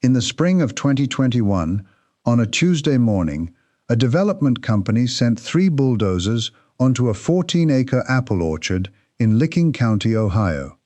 In the spring of 2021, on a Tuesday morning, a development company sent 3 bulldozers onto a 14-acre apple orchard in Licking County, Ohio.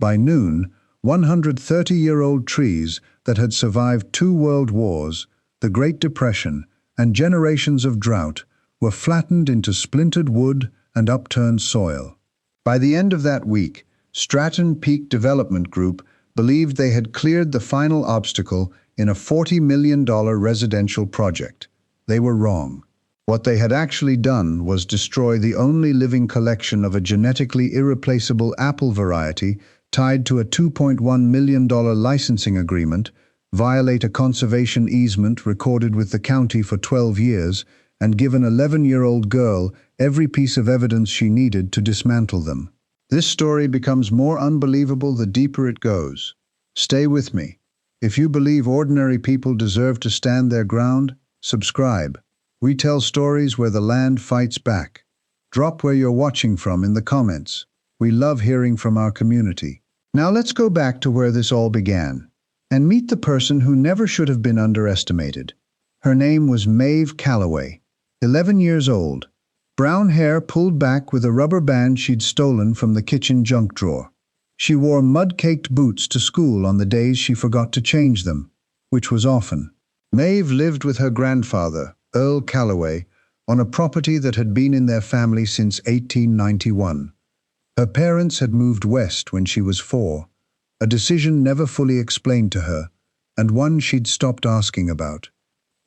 By noon, 130-year-old trees that had survived 2 world wars, the Great Depression, and generations of drought were flattened into splintered wood and upturned soil. By the end of that week, Stratton Peak Development Group believed they had cleared the final obstacle in a $40 million residential project. They were wrong. What they had actually done was destroy the only living collection of a genetically irreplaceable apple variety tied to a $2.1 million licensing agreement, violate a conservation easement recorded with the county for 12 years, and give an 11-year-old girl every piece of evidence she needed to dismantle them. This story becomes more unbelievable the deeper it goes. Stay with me. If you believe ordinary people deserve to stand their ground, subscribe. We tell stories where the land fights back. Drop where you're watching from in the comments. We love hearing from our community. Now let's go back to where this all began and meet the person who never should have been underestimated. Her name was Maeve Callaway, 11 years old, brown hair pulled back with a rubber band she'd stolen from the kitchen junk drawer. She wore mud-caked boots to school on the days she forgot to change them, which was often. Maeve lived with her grandfather, Earl Callaway, on a property that had been in their family since 1891. Her parents had moved west when she was 4, a decision never fully explained to her, and one she'd stopped asking about.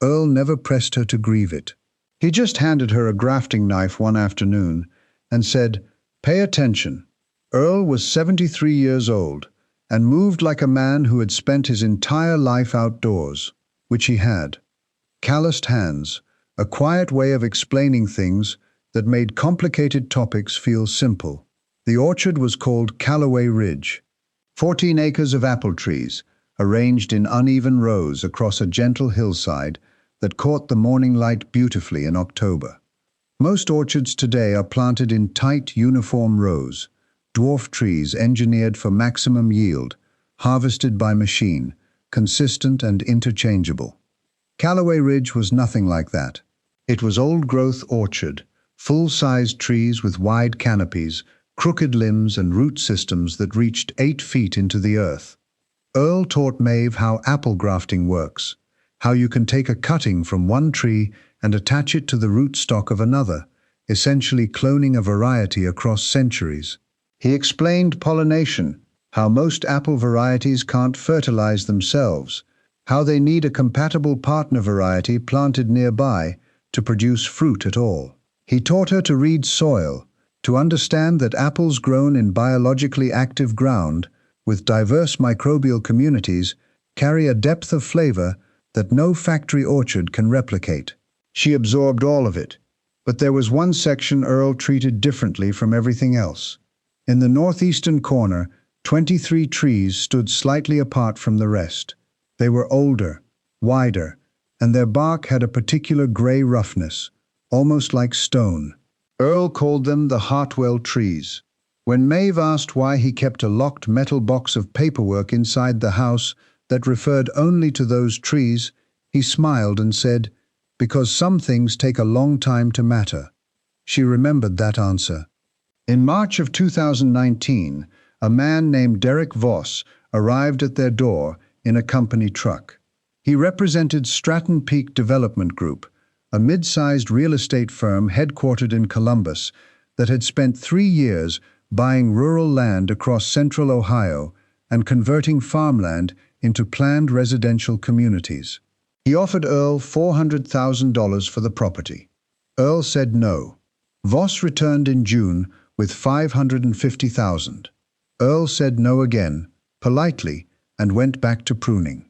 Earl never pressed her to grieve it. He just handed her a grafting knife one afternoon and said, "Pay attention." Earl was 73 years old and moved like a man who had spent his entire life outdoors, which he had. Calloused hands, a quiet way of explaining things that made complicated topics feel simple. The orchard was called Callaway Ridge. 14 acres of apple trees, arranged in uneven rows across a gentle hillside that caught the morning light beautifully in October. Most orchards today are planted in tight, uniform rows, dwarf trees engineered for maximum yield, harvested by machine, consistent and interchangeable. Callaway Ridge was nothing like that. It was old-growth orchard, full-sized trees with wide canopies, crooked limbs and root systems that reached 8 feet into the earth. Earl taught Maeve how apple grafting works, how you can take a cutting from one tree and attach it to the rootstock of another, essentially cloning a variety across centuries. He explained pollination, how most apple varieties can't fertilize themselves, how they need a compatible partner variety planted nearby to produce fruit at all. He taught her to read soil, to understand that apples grown in biologically active ground, with diverse microbial communities, carry a depth of flavor that no factory orchard can replicate. She absorbed all of it, but there was one section Earl treated differently from everything else. In the northeastern corner, 23 trees stood slightly apart from the rest. They were older, wider, and their bark had a particular gray roughness, almost like stone. Earl called them the Hartwell trees. When Maeve asked why he kept a locked metal box of paperwork inside the house that referred only to those trees, he smiled and said, "Because some things take a long time to matter." She remembered that answer. In March of 2019, a man named Derek Voss arrived at their door in a company truck. He represented Stratton Peak Development Group, a mid-sized real estate firm headquartered in Columbus that had spent 3 years buying rural land across central Ohio and converting farmland into planned residential communities. He offered Earl $400,000 for the property. Earl said no. Voss returned in June with $550,000. Earl said no again, politely, and went back to pruning.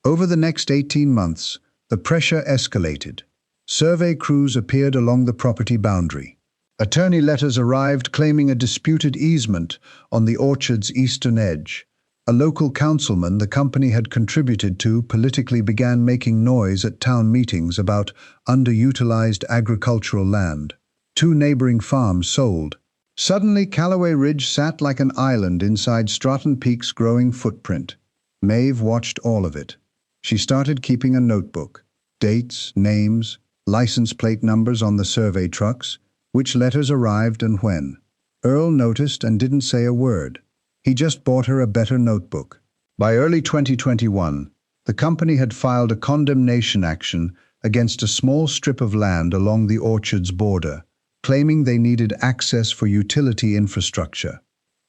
Over the next 18 months, the pressure escalated. Survey crews appeared along the property boundary. Attorney letters arrived claiming a disputed easement on the orchard's eastern edge. A local councilman the company had contributed to politically began making noise at town meetings about underutilized agricultural land. 2 neighboring farms sold. Suddenly, Callaway Ridge sat like an island inside Stratton Peak's growing footprint. Maeve watched all of it. She started keeping a notebook. Dates, names, license plate numbers on the survey trucks, which letters arrived and when. Earl noticed and didn't say a word. He just bought her a better notebook. By early 2021, the company had filed a condemnation action against a small strip of land along the orchard's border, claiming they needed access for utility infrastructure.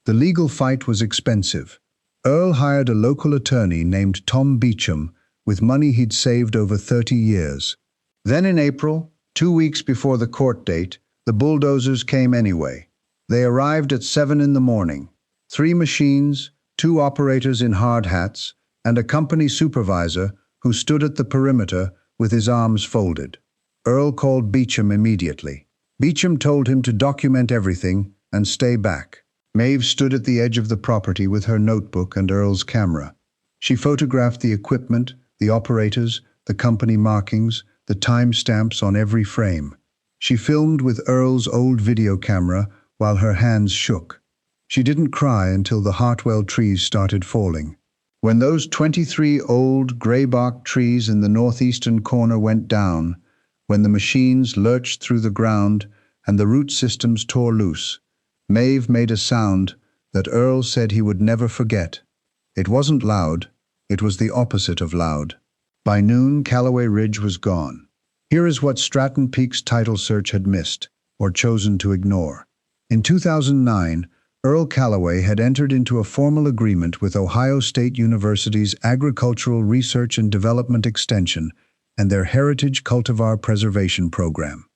The legal fight was expensive. Earl hired a local attorney named Tom Beecham with money he'd saved over 30 years. Then in April, 2 weeks before the court date, the bulldozers came anyway. They arrived at 7 in the morning. 3 machines, 2 operators in hard hats, and a company supervisor who stood at the perimeter with his arms folded. Earl called Beecham immediately. Beecham told him to document everything and stay back. Maeve stood at the edge of the property with her notebook and Earl's camera. She photographed the equipment, the operators, the company markings, the timestamps on every frame. She filmed with Earl's old video camera while her hands shook. She didn't cry until the Hartwell trees started falling. When those 23 old, grey-barked trees in the northeastern corner went down, when the machines lurched through the ground and the root systems tore loose, Maeve made a sound that Earl said he would never forget. It wasn't loud, it was the opposite of loud. By noon, Callaway Ridge was gone. Here is what Stratton Peak's title search had missed, or chosen to ignore. In 2009, Earl Callaway had entered into a formal agreement with Ohio State University's Agricultural Research and Development Extension and their Heritage Cultivar Preservation Program.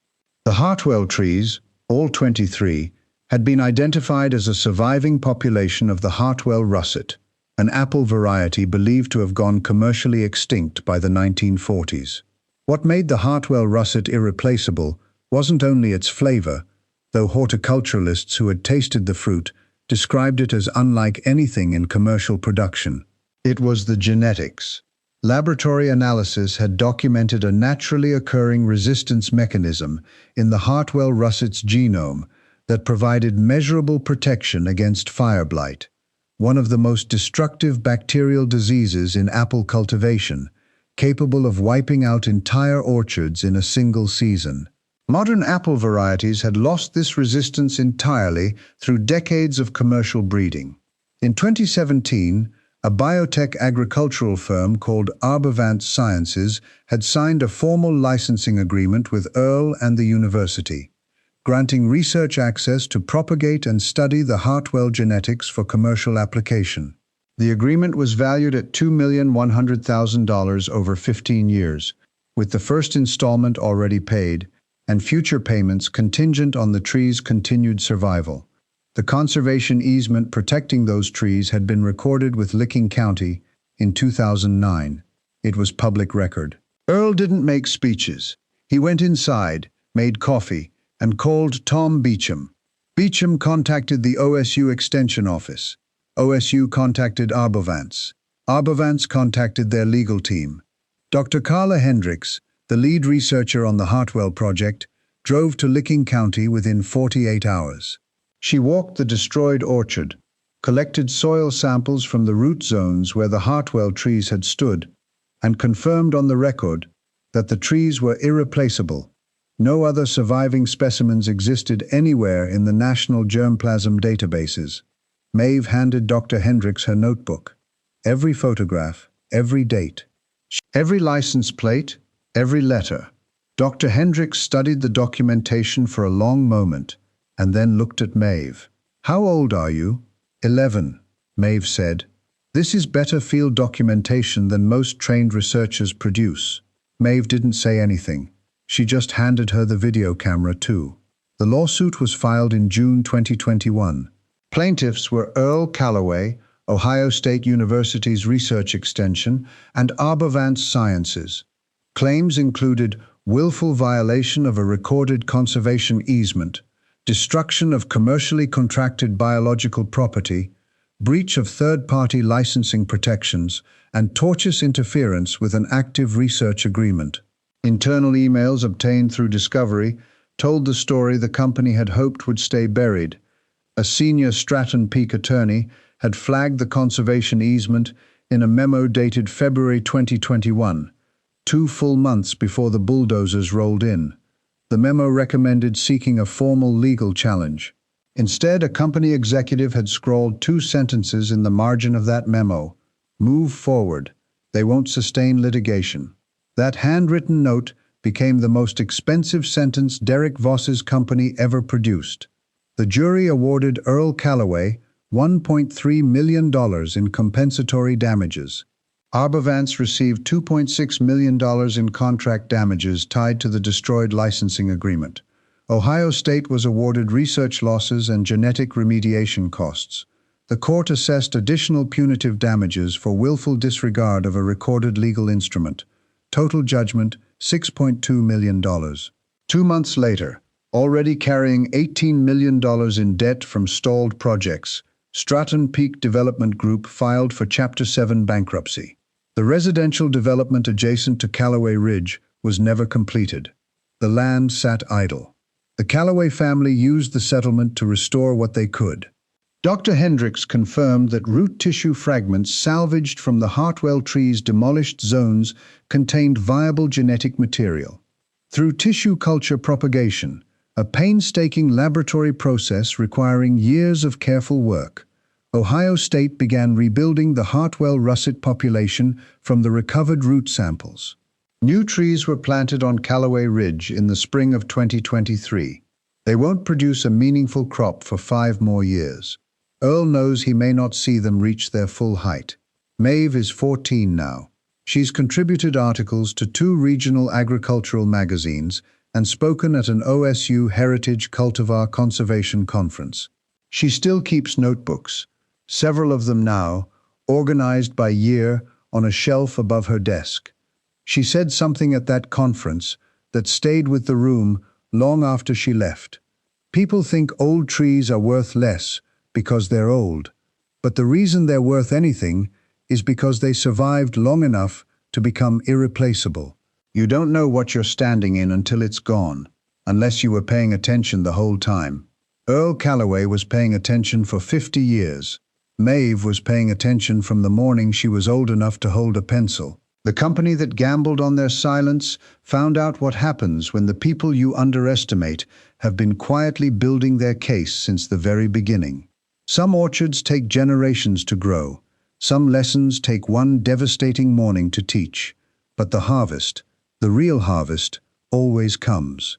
The Hartwell trees, all 23, had been identified as a surviving population of the Hartwell russet, an apple variety believed to have gone commercially extinct by the 1940s. What made the Hartwell russet irreplaceable wasn't only its flavor, though horticulturalists who had tasted the fruit described it as unlike anything in commercial production. It was the genetics. Laboratory analysis had documented a naturally occurring resistance mechanism in the Hartwell russet's genome that provided measurable protection against fire blight, one of the most destructive bacterial diseases in apple cultivation, capable of wiping out entire orchards in a single season. Modern apple varieties had lost this resistance entirely through decades of commercial breeding. In 2017, a biotech agricultural firm called Arbavant Sciences had signed a formal licensing agreement with Earl and the university, granting research access to propagate and study the Hartwell genetics for commercial application. The agreement was valued at $2,100,000 over 15 years, with the first installment already paid, and future payments contingent on the trees' continued survival. The conservation easement protecting those trees had been recorded with Licking County in 2009. It was public record. Earl didn't make speeches. He went inside, made coffee, and called Tom Beecham. Beecham contacted the OSU Extension Office. OSU contacted Arbavants. Arbavants contacted their legal team. Dr. Carla Hendricks, the lead researcher on the Hartwell project, drove to Licking County within 48 hours. She walked the destroyed orchard, collected soil samples from the root zones where the Hartwell trees had stood, and confirmed on the record that the trees were irreplaceable. No other surviving specimens existed anywhere in the national germplasm databases. Maeve handed Dr. Hendricks her notebook. Every photograph, every date, every license plate, every letter. Dr. Hendricks studied the documentation for a long moment and then looked at Maeve. "How old are you?" 11, Maeve said. "This is better field documentation than most trained researchers produce." Maeve didn't say anything. She just handed her the video camera too. The lawsuit was filed in June 2021. Plaintiffs were Earl Callaway, Ohio State University's research extension, and Arbavant Sciences. Claims included willful violation of a recorded conservation easement, destruction of commercially contracted biological property, breach of third-party licensing protections, and tortious interference with an active research agreement. Internal emails obtained through discovery told the story the company had hoped would stay buried. A senior Stratton Peak attorney had flagged the conservation easement in a memo dated February 2021, 2 full months before the bulldozers rolled in. The memo recommended seeking a formal legal challenge. Instead, a company executive had scrawled 2 sentences in the margin of that memo. Move forward. They won't sustain litigation. That handwritten note became the most expensive sentence Derek Voss's company ever produced. The jury awarded Earl Callaway $1.3 million in compensatory damages. Arbavance received $2.6 million in contract damages tied to the destroyed licensing agreement. Ohio State was awarded research losses and genetic remediation costs. The court assessed additional punitive damages for willful disregard of a recorded legal instrument. Total judgment, $6.2 million. 2 months later, already carrying $18 million in debt from stalled projects, Stratton Peak Development Group filed for Chapter 7 bankruptcy. The residential development adjacent to Callaway Ridge was never completed. The land sat idle. The Callaway family used the settlement to restore what they could. Dr. Hendricks confirmed that root tissue fragments salvaged from the Hartwell tree's demolished zones contained viable genetic material. Through tissue culture propagation, a painstaking laboratory process requiring years of careful work, Ohio State began rebuilding the Hartwell russet population from the recovered root samples. New trees were planted on Callaway Ridge in the spring of 2023. They won't produce a meaningful crop for 5 more years. Earl knows he may not see them reach their full height. Maeve is 14 now. She's contributed articles to 2 regional agricultural magazines and spoken at an OSU Heritage Cultivar Conservation Conference. She still keeps notebooks, several of them now, organized by year on a shelf above her desk. She said something at that conference that stayed with the room long after she left. People think old trees are worth less because they're old, but the reason they're worth anything is because they survived long enough to become irreplaceable. You don't know what you're standing in until it's gone, unless you were paying attention the whole time. Earl Callaway was paying attention for 50 years. Maeve was paying attention from the morning she was old enough to hold a pencil. The company that gambled on their silence found out what happens when the people you underestimate have been quietly building their case since the very beginning. Some orchards take generations to grow. Some lessons take one devastating morning to teach. But the harvest, the real harvest, always comes.